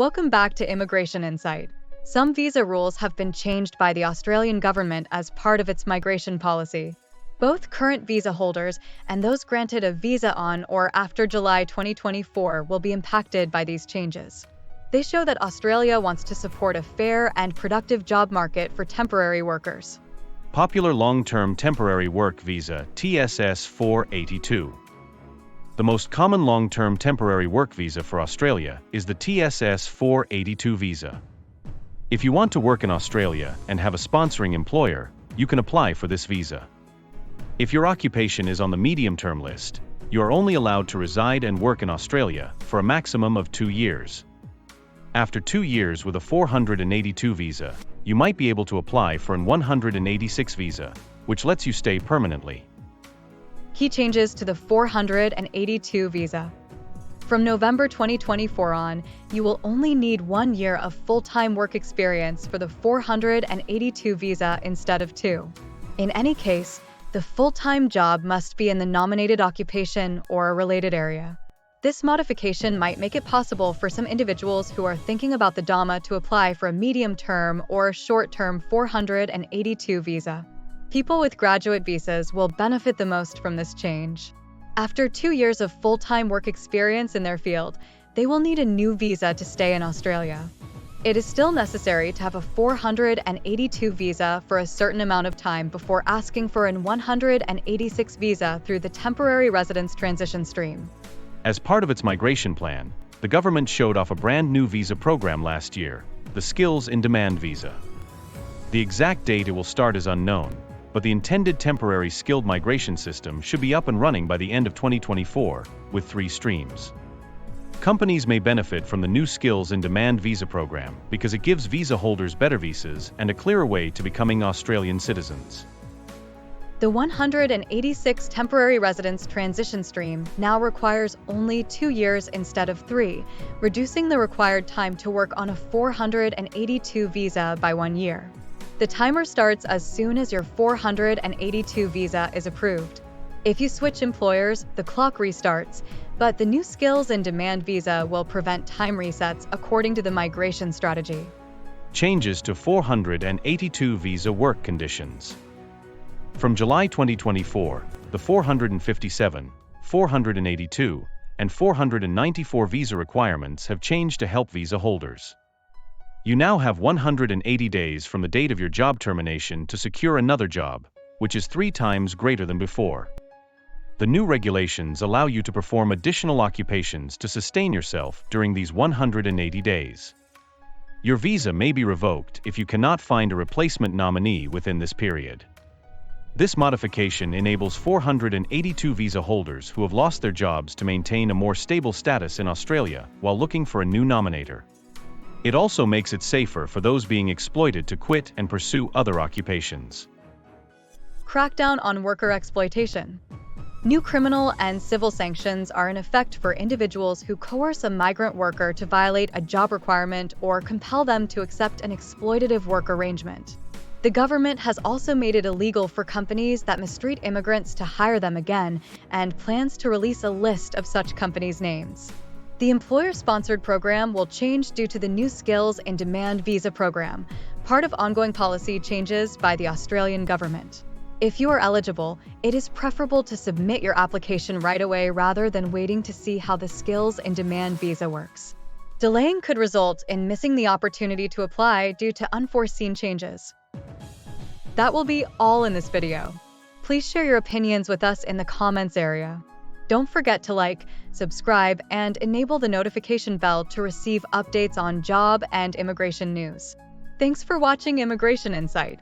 Welcome back to Immigration Insight. Some visa rules have been changed by the Australian government as part of its migration policy. Both current visa holders and those granted a visa on or after July 2024 will be impacted by these changes. They show that Australia wants to support a fair and productive job market for temporary workers. Popular Long-Term Temporary Work Visa, TSS 482. The most common long-term temporary work visa for Australia is the TSS 482 visa. If you want to work in Australia and have a sponsoring employer, you can apply for this visa. If your occupation is on the medium-term list, you are only allowed to reside and work in Australia for a maximum of 2 years. After 2 years with a 482 visa, you might be able to apply for an 186 visa, which lets you stay permanently. Key changes to the 482 visa. From November 2024 on, you will only need 1 year of full-time work experience for the 482 visa instead of 2. In any case, the full-time job must be in the nominated occupation or a related area. This modification might make it possible for some individuals who are thinking about the DAMA to apply for a medium-term or short-term 482 visa. People with graduate visas will benefit the most from this change. After 2 years of full-time work experience in their field, they will need a new visa to stay in Australia. It is still necessary to have a 482 visa for a certain amount of time before asking for an 186 visa through the temporary residence transition stream. As part of its migration plan, the government showed off a brand new visa program last year, the Skills in Demand visa. The exact date it will start is unknown, but the intended temporary skilled migration system should be up and running by the end of 2024, with 3 streams. Companies may benefit from the new Skills in Demand visa program because it gives visa holders better visas and a clearer way to becoming Australian citizens. The 186 temporary residence transition stream now requires only 2 years instead of 3, reducing the required time to work on a 482 visa by 1 year. The timer starts as soon as your 482 visa is approved. If you switch employers, the clock restarts, but the new Skills in Demand visa will prevent time resets according to the migration strategy. Changes to 482 visa work conditions. From July 2024, the 457, 482, and 494 visa requirements have changed to help visa holders. You now have 180 days from the date of your job termination to secure another job, which is 3 times greater than before. The new regulations allow you to perform additional occupations to sustain yourself during these 180 days. Your visa may be revoked if you cannot find a replacement nominee within this period. This modification enables 482 visa holders who have lost their jobs to maintain a more stable status in Australia while looking for a new nominator. It also makes it safer for those being exploited to quit and pursue other occupations. Crackdown on worker exploitation. New criminal and civil sanctions are in effect for individuals who coerce a migrant worker to violate a job requirement or compel them to accept an exploitative work arrangement. The government has also made it illegal for companies that mistreat immigrants to hire them again and plans to release a list of such companies' names. The employer-sponsored program will change due to the new Skills in Demand visa program, part of ongoing policy changes by the Australian government. If you are eligible, it is preferable to submit your application right away rather than waiting to see how the Skills in Demand visa works. Delaying could result in missing the opportunity to apply due to unforeseen changes. That will be all in this video. Please share your opinions with us in the comments area. Don't forget to like, subscribe, and enable the notification bell to receive updates on job and immigration news. Thanks for watching Immigration Insight.